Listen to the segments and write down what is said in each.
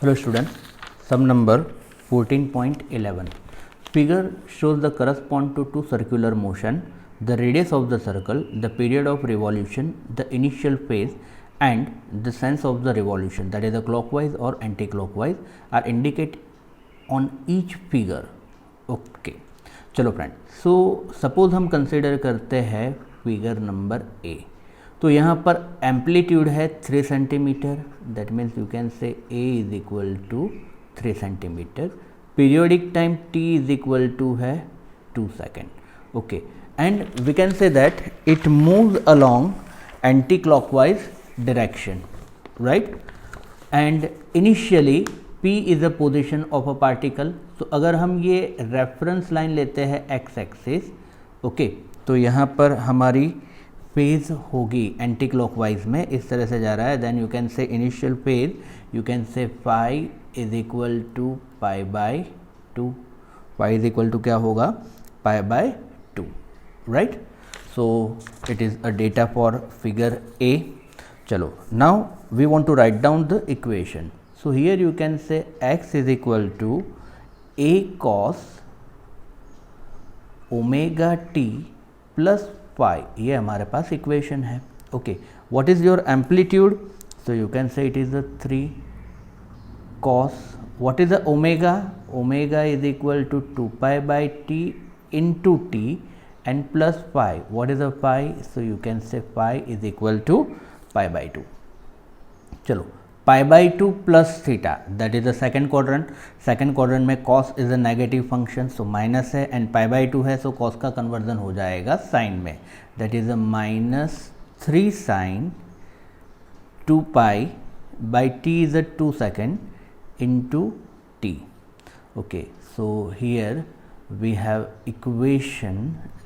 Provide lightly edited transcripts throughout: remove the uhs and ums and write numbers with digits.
Hello students, sum number 14.11. Figure shows the correspond to two circular motion, the radius of the circle, the period of revolution, the initial phase and the sense of the revolution, that is the clockwise or anti-clockwise, are indicated on each figure. Okay, चलो friend, so suppose हम consider करते हैं figure number A. तो यहाँ पर amplitude है 3 centimetre, that means you can say a is equal to 3 centimetre. Periodic time T is equal to है 2 second. Okay, and we can say that it moves along anti clockwise direction, right. And initially P is a position of a particle. तो अगर हम ये reference line लेते हैं x axis, okay, तो यहाँ पर हमारी फेज होगी एंटी क्लॉकवाइज में, इस तरह से जा रहा है. Then you can say initial phase, you can say phi is equal to pi by 2. Phi is equal to क्या होगा, pi by 2, right. So it is a data for figure a. चलो, now we want to write down the equation. So here you can say x is equal to a cos omega t plus phi. ये हमारे पास equation है. Okay, what is your amplitude? So you can say it is a 3 cos. What is the omega? Omega is equal to 2 pi by t into t and plus phi. What is the phi? So you can say phi is equal to pi by 2. चलो, pi by 2 plus theta, that is the second quadrant. Second quadrant में cos is a negative function, so minus है, and pi by 2 है, so cos का conversion हो जाएगा sine में, that is a -3 sine 2 pi by T is a 2 second into T. Okay, so here we have equation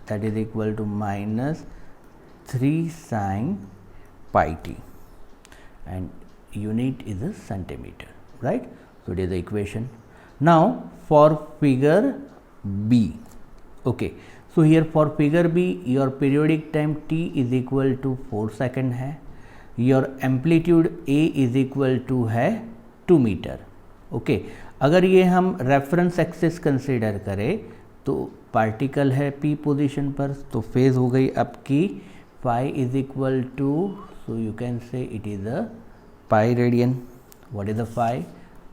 that is equal to -3 sine pi T and unit is a centimeter, right. So it is the equation. Now for figure B, okay, so here for figure B your periodic time t is equal to 4 second है, your amplitude A is equal to है 2 metre. Okay, अगर ये हम reference axis consider करें तो particle है P position पर, तो फेज हो गई आपकी phi is equal to, so you can say it is a pi radian. What is the phi?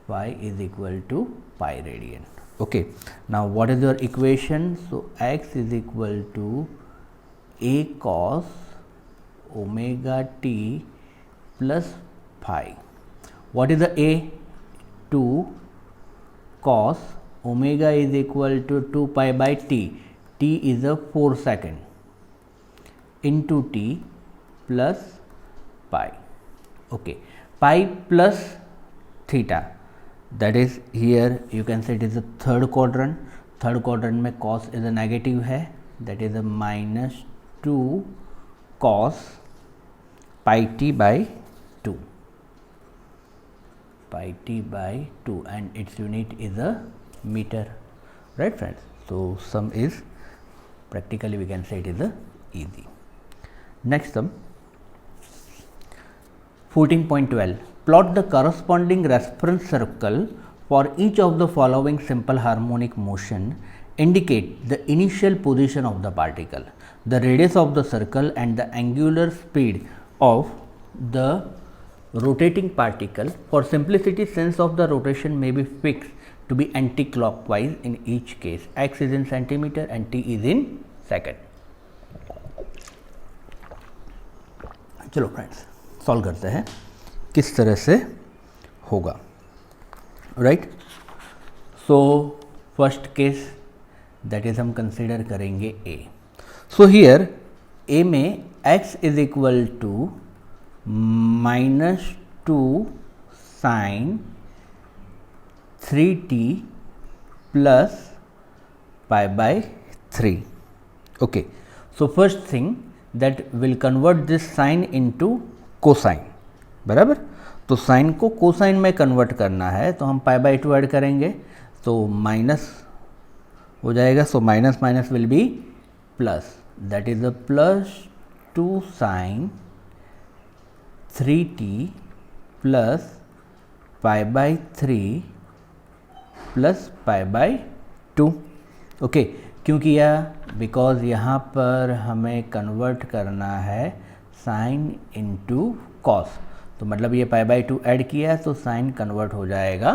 Phi is equal to pi radian. Okay, now what is your equation? So x is equal to a cos omega t plus phi. What is the a? 2 cos omega is equal to 2 pi by t. T is a 4 second into t plus pi. Okay, pi plus theta, that is here you can say it is the third quadrant. Third quadrant में cos is a negative है, that is a -2 cos pi t by 2, pi t by 2 and its unit is a meter, right friends. So sum is practically we can say it is a easy. Next sum 14.12. Plot the corresponding reference circle for each of the following simple harmonic motion. Indicate the initial position of the particle, the radius of the circle and the angular speed of the rotating particle. For simplicity, sense of the rotation may be fixed to be anti-clockwise in each case. X is in centimeter and t is in second. चलो friends, solve करते हैं किस तरह से होगा, right. So first case that is हम consider करेंगे A. So here A में x is equal to -2 sine 3t plus pi by 3. Okay, so first thing that will convert this sine into cosine, बराबर. तो sign को cosine में convert करना है तो हम पाई बाई 2 ऐड करेंगे, तो माइनस हो जाएगा. So minus minus will be plus, that is a +2 sine 3t plus pi by 3 plus pi by 2। Okay, क्यों किया? बिकॉज यहाँ पर हमें कन्वर्ट करना है साइन इंटू कॉस, तो मतलब ये पाई बाई 2 ऐड किया है तो साइन कन्वर्ट हो जाएगा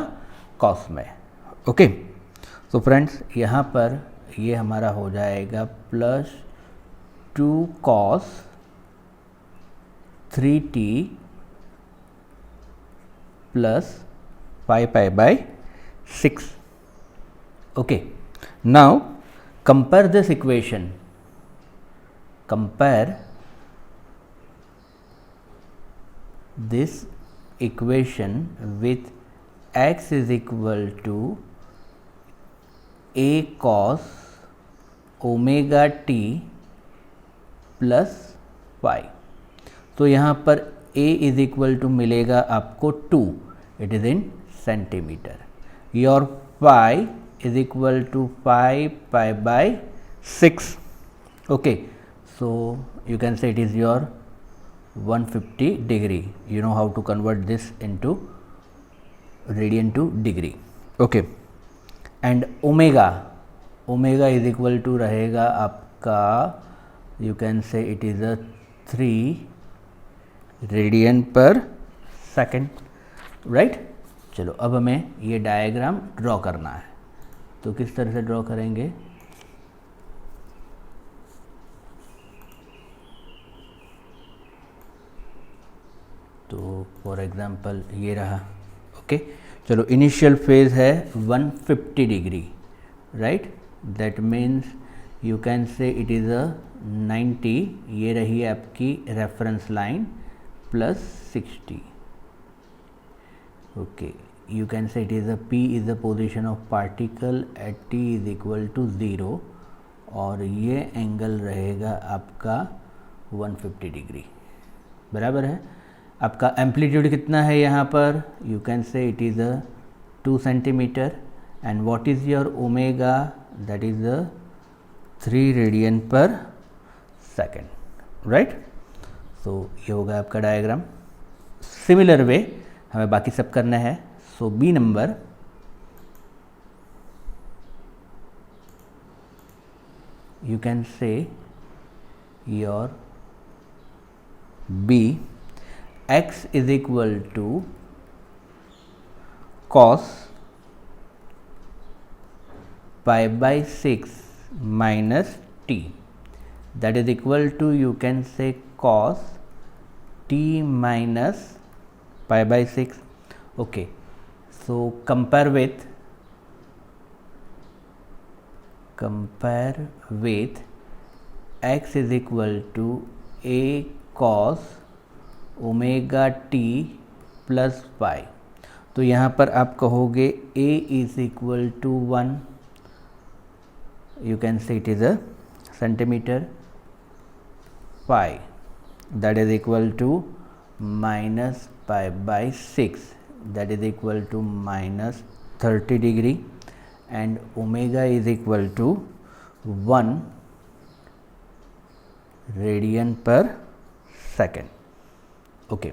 कॉस में। ओके, तो फ्रेंड्स यहाँ पर ये हमारा हो जाएगा plus 2 cos 3t plus pi by 6। Okay, now compare this equation, compare this equation with x is equal to a cos omega t plus y। तो यहाँ पर a इज इक्वल टू मिलेगा आपको 2, it is in centimetre. Your pi is equal to pi by 6। okay, so you can say it is your 150 degree. You know how to convert this into radian to degree। okay, and omega is equal to रहेगा आपका, you can say it is a 3 radian per second, right। चलो अब हमें ये diagram draw करना है, तो किस तरह से ड्रॉ करेंगे? तो फॉर एग्जांपल ये रहा। ओके, चलो इनिशियल फेज है 150 degree, right, that means you can say it is अ 90। ये रही आपकी reference line plus 60। Okay, you can say it is a p is the position of particle at t is equal to 0, और ये angle रहेगा आपका 150 degree, बराबर है। आपका एम्पलीट्यूड कितना है यहाँ पर? You can say it is a 2 centimetre, and what is your omega? That is a 3 radian पर सेकेंड, राइट। सो ये होगा आपका डायग्राम। सिमिलर वे हमें बाकी सब करना है। So B number, you can say your B, x is equal to cos pi by 6 minus t, that is equal to, you can say, cos t minus pi by 6। okay, so compare with x is equal to a cos omega t plus y। तो यहाँ पर आप कहोगे a is equal to 1, you can say it is a centimeter, pi that is equal to minus pi by 6, that is equal to minus 30 degree, and omega is equal to 1 radian पर second. Okay,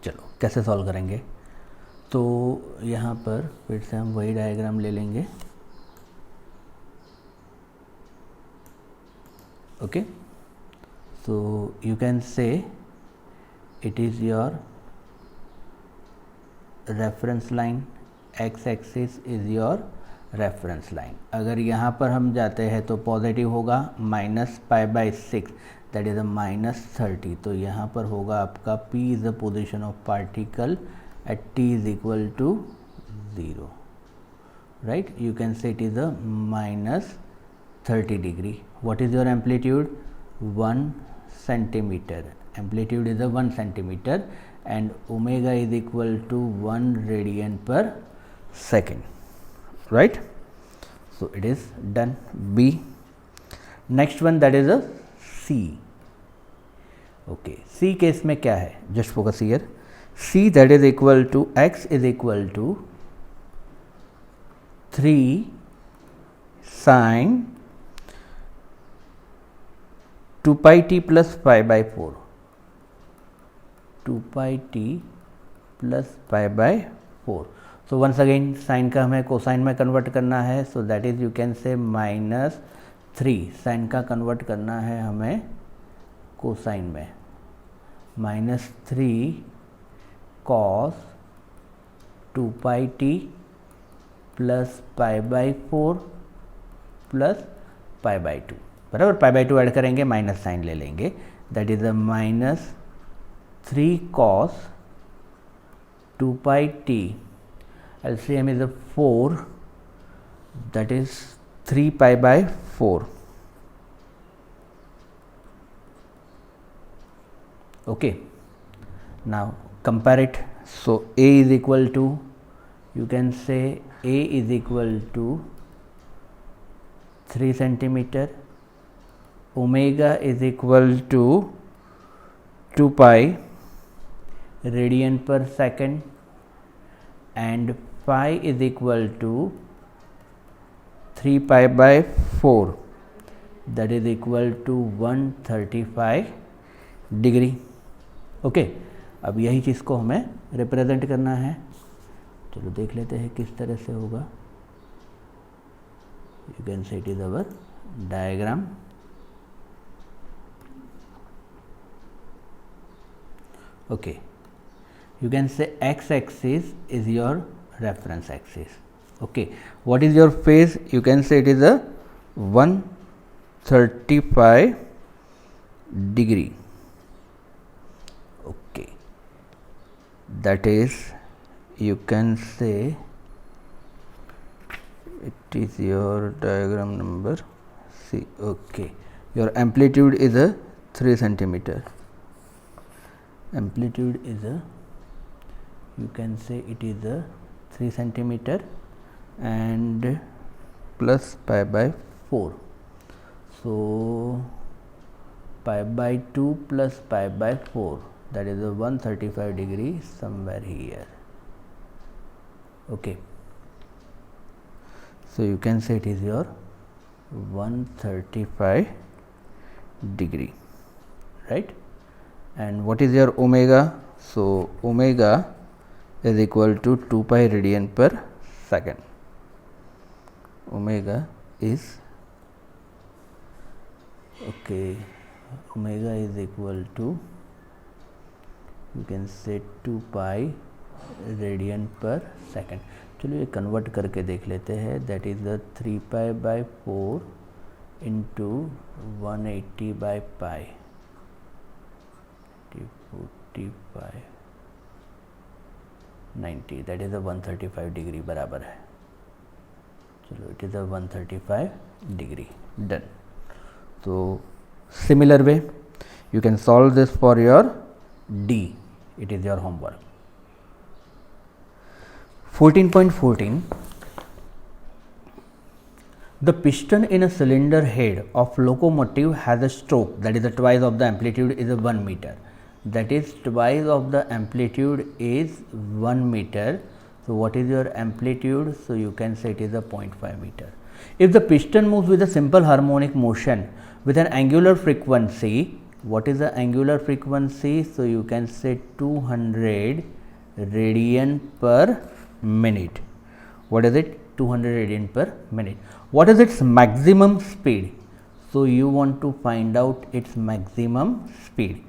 चलो कैसे solve करेंगे? तो यहाँ पर फिर से हम वही डायग्राम ले लेंगे। Okay, so you can say it is your reference line, x axis is your reference line. अगर यहाँ पर हम जाते हैं तो पॉजिटिव होगा minus pi by 6, that is a minus 30। तो यहाँ पर होगा आपका p is the position of particle at t is equal to 0, right. You can say it is a minus 30 degree. What is your amplitude? 1 centimetre. Amplitude is a 1 centimetre and omega is equal to 1 radian पर second, right? So it is done। B, next one, that is a C। okay, C case में क्या है? just focus here। C that is equal to x is equal to 3 sin 2 pi t plus pi by 4, 2 pi t plus pi by 4. So once again sine का हमें cosine में convert करना है, so that is you can say -3. Sign का convert करना है हमें cosine में, -3 cos 2 pi T plus pi by 4 plus pi by 2. बराबर, पाई बाई 2 ऐड करेंगे, माइनस साइन ले लेंगे, that is a -3 cos 2 pi T. LCM is a 4, that is 3 pi by 4. Okay, now compare it. So A is equal to, you can say A is equal to 3 centimeter, omega is equal to 2 pi radian per second, and phi is equal to 3 pi by 4, that is equal to 135 degree. Okay, अब यही चीज़ को हमें represent करना है. चलो देख लेते हैं किस तरह से होगा. You can say it is our diagram. Okay, you can say x axis is your reference axis. Okay, what is your phase? You can say it is a 135 degree. Okay, that is, you can say it is your diagram number C. Okay, your amplitude is a 3 centimeter. Amplitude is a, you can say it is a 3 centimeter and plus pi by 4. So pi by 2 plus pi by 4, that is a 135 degree somewhere here. Okay, so you can say it is your 135 degree, right? And what is your omega? So omega is equal to 2 pi radian per second. Omega is, okay, omega is equal to, you can say 2 pi radian per second. चलो ये convert करके देख लेते हैं. That is the 3 pi by 4 into 180 by pi, 40 pi 90, that is a 135 degree बराबर है. चलो it is a 135 degree. Done. तो similar way you can solve this for your D. It is your homework. 14.14, the piston in a cylinder head of locomotive has a stroke, that is the twice of the amplitude is a 1 meter. That is twice of the amplitude is 1 meter. So what is your amplitude? So you can say it is a 0.5 meter. If the piston moves with a simple harmonic motion with an angular frequency, what is the angular frequency? So you can say 200 radian per minute. What is it? 200 radian per minute. What is its maximum speed? So you want to find out its maximum speed.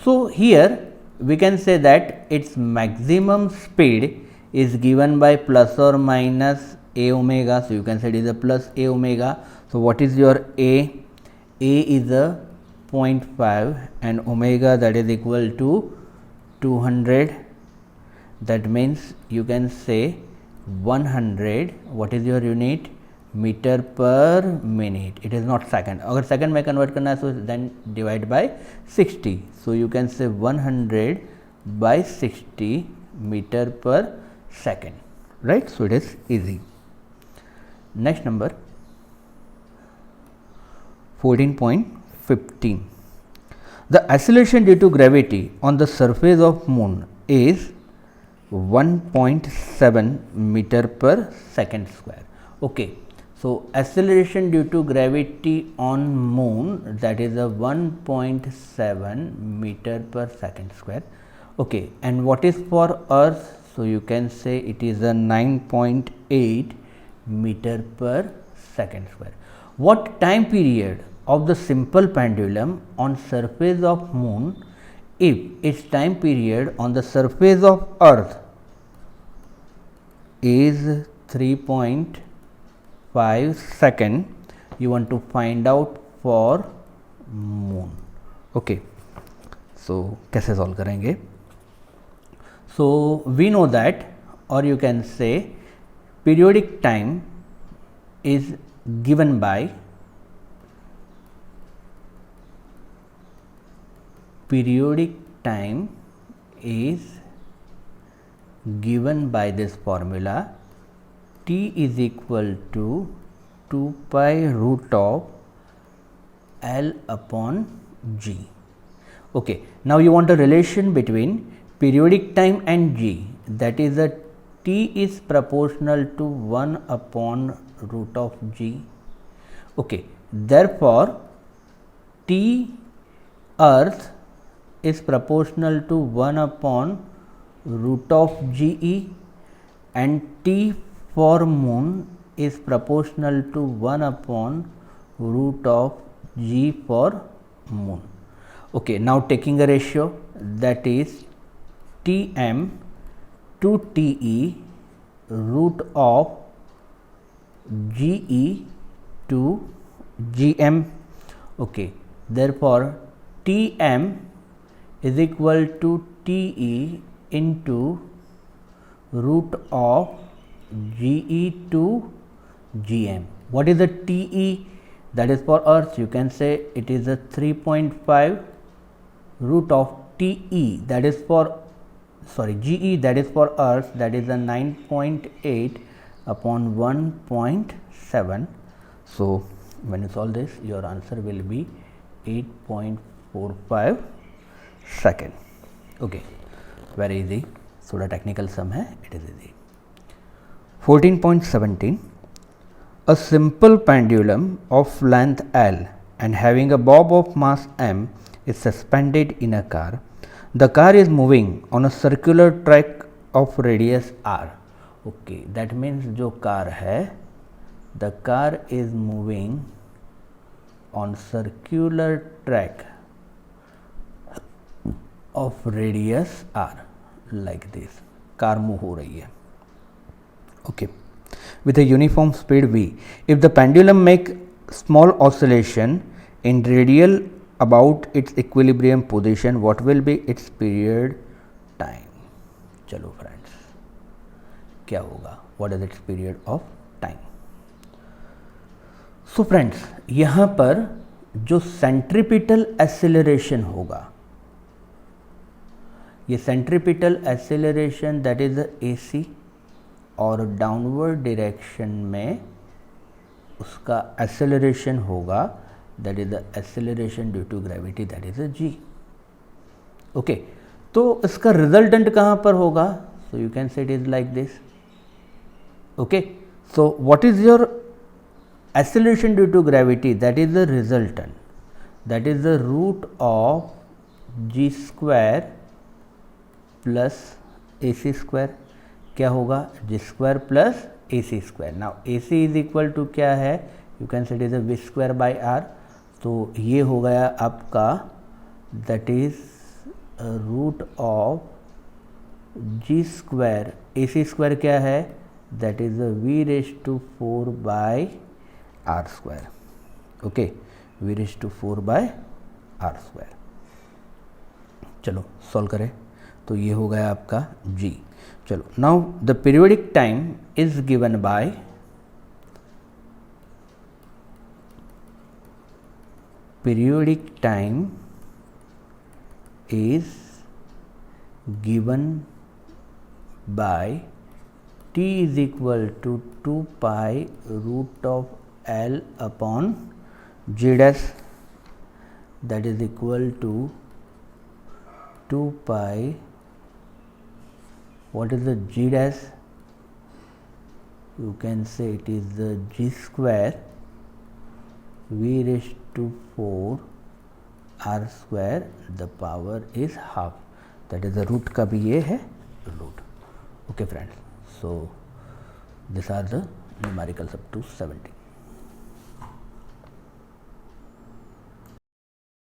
So here we can say that its maximum speed is given by plus or minus a omega. So you can say it is a plus a omega. So what is your a? A is a 0.5 and omega, that is equal to 200. That means you can say 100, what is your unit? Metre per minute. It is not second. अगर second में convert करना है तो then divide by 60. So you can say 100 by 60 metre per second, right? So it is easy. Next number 14.15, the acceleration due to gravity on the surface of moon is 1.7 meter per second square. Okay, so acceleration due to gravity on moon, that is a 1.7 meter per second square. Okay, and what is for earth? So you can say it is a 9.8 meter per second square. What time period of the simple pendulum on surface of moon if its time period on the surface of earth is 3.5 second, you want to find out for moon. Okay, so कैसे solve करेंगे? So we know that, or you can say periodic time is given by this formula t is equal to 2 pi root of L upon G. Okay, now you want a relation between periodic time and G, that is a t is proportional to 1 upon root of G. Okay, therefore t earth is proportional to 1 upon root of GE and t for moon is proportional to 1 upon root of G for moon. Okay, now taking a ratio, that is Tm to Te root of Ge to Gm. Okay, therefore Tm is equal to Te into root of Ge to Gm. What is the Te? That is for earth, you can say it is a 3.5 root of Te, that is for Ge, that is for earth, that is a 9.8 upon 1.7. So when you solve this, your answer will be 8.45 second. Okay, very easy. So the technical sum hai, it is easy. 14.17, a simple pendulum of length L and having a bob of mass m is suspended in a car. The car is moving on a circular track of radius r. Okay, that means जो car है, the car is moving on circular track of radius r, like this. car move हो रही है. Okay, with a uniform speed v. If the pendulum make small oscillation in radial about its equilibrium position, what will be its period time? चलो friends, क्या होगा? What is its period of time? So friends, यहाँ पर जो centripetal acceleration होगा, ये centripetal acceleration that is AC और downward direction में उसका एक्सेलरेशन होगा, that is the acceleration due to gravity, that is a G. Okay, तो इसका रिजल्टेंट कहाँ पर होगा? So you can say it is like this. Okay, so what is your acceleration due to gravity? That is the resultant, that is the root of G square plus AC square. क्या होगा? G square plus AC square. Now AC is equal to क्या है? You can say it is V square by R. तो ये हो गया आपका, that is root of G square. AC square क्या है? That is V raise to 4 by R square. Okay, V raise to 4 by R square. चलो solve करें. तो ये हो गया आपका G. चलो, now the periodic time is given by periodic time is given by t is equal to 2 pi root of L upon G dash, that is equal to 2 pi, what is the G dash? You can say it is the G square V raised to 4 R square, the power is half. That is the root का भी ये है root. Okay friends, so this are the numericals up to 70.